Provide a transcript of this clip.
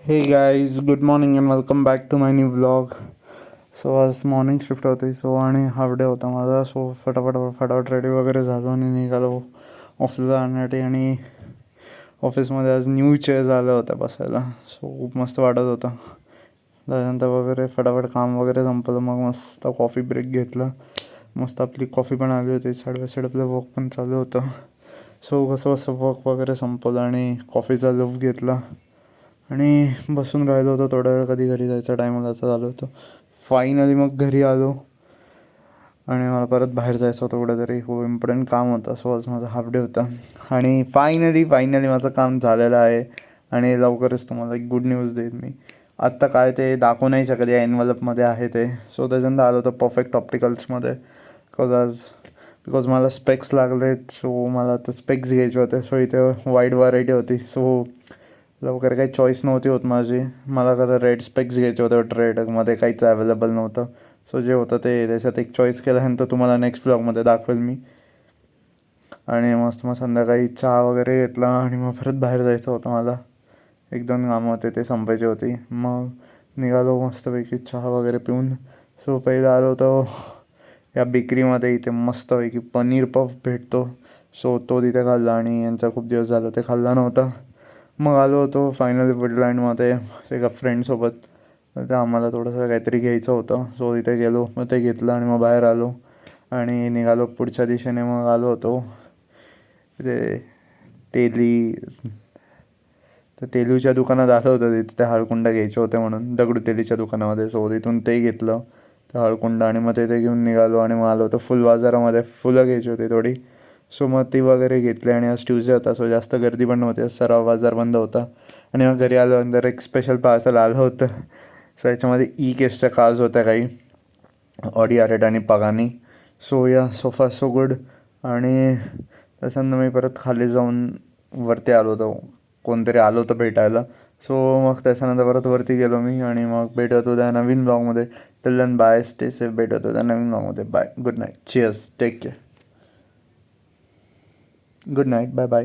Hey guys, good morning and welcome back to my new vlog. So आज morning shift होती आणि half day होता माझा. So फटाफट रेडी वगैरे झालो आणि निघालो ऑफिसला जाण्यासाठी. आणि ऑफिसमध्ये आज न्यू चेअर्स आल्या होत्या बसायला. सो खूप मस्त वाटत होतं. त्याच्यानंतर वगैरे फटाफट काम वगैरे संपलं. मग मस्त कॉफी ब्रेक घेतला. मस्त आपली कॉफी पण आली होती. साईड बाय साईड आपलं वर्क पण चालू होतं. सो कसं वर्क वगैरे संपवलं आणि कॉफीचा लुफ्त घेतला आणि बसून राहिलो होतो थोडा वेळ. कधी घरी जायचा टाईम असं झालं होतं. फायनली मग घरी आलो आणि मला परत बाहेर जायचं होतं कुठेतरी. खूप इम्पॉर्टंट काम होतं. सो आज माझा हाफ डे होता आणि फायनली माझं काम झालेलं आहे. आणि लवकरच तुम्हाला एक गुड न्यूज देईन मी. आत्ता काय ते दाखवू नाही शकत या एनवलपमध्ये आहे ते. सो त्याच्यानंतर आलो होतं परफेक्ट ऑप्टिकल्समध्ये. बिकॉज मला स्पेक्स लागलेत. सो मला आता स्पेक्स घ्यायचे होते. सो इथे वाईड व्हरायटी होती. सो लवकर काही चॉईस नव्हती होत माझी. मला खरं रेड स्पेक्स घ्यायचे होते. रेडमध्ये काहीच अवेलेबल नव्हतं. सो जे होतं ते त्याच्यात एक चॉईस केल्यानंतर तुम्हाला नेक्स्ट ब्लॉगमध्ये दाखवेल मी. आणि मग संध्याकाळी चहा वगैरे घेतला आणि मग परत बाहेर जायचं होतं मला. एक दोन कामं होते ते संपायची होती. मग निघालो मस्तपैकी चहा वगैरे पिऊन. सो पहिलं आलो होतो या बेकरीमध्ये. इथे मस्तपैकी पनीर पफ भेटतो. सो तो तिथे खाल्ला आणि यांचा खूप दिवस झालं ते खाल्ला नव्हता. मग आलो होतो फायनली वुडलँडमध्ये एका फ्रेंडसोबत. तर आम्हाला थोडंसं काहीतरी घ्यायचं होतं. सो तिथे गेलो. मग ते घेतलं आणि मग बाहेर आलो आणि निघालो पुढच्या दिशेने. मग आलो होतो ते तेली तर तेलूच्या दुकानात आलं होतं. तिथे हळकुंड घ्यायचे होते म्हणून दगडू तेलीच्या दुकानामध्ये. सो तिथून ते घेतलं ते हळकुंड आणि मग ते घेऊन निघालो आणि मग आलो होतो फुल बाजारामध्ये. फुलं घ्यायची होती थोडी. सो मग ती वगैरे घेतली आणि आज ट्यूजडे होता. सो जास्त गर्दी पण नव्हती. सराव बाजार बंद होता. आणि मग घरी आल्यानंतर एक स्पेशल पार्सल आलं होतं. सो याच्यामध्ये केसच्या कार्स होत्या काही ऑडी आरेट आणि पगानी. सो या सोफा सो गुड. आणि त्याच्यानंतर मी परत खाली जाऊन वरती आलो होतो. कोणतरी आलो होतं भेटायला. सो मग त्याच्यानंतर परत वरती गेलो मी आणि मग भेटत होत्या नवीन ब्लॉगमध्ये. Till then bye, stay safe. भेटत होत्या नवीन ब्लॉगमध्ये. Bye, good night, cheers, take care. Good night, bye bye.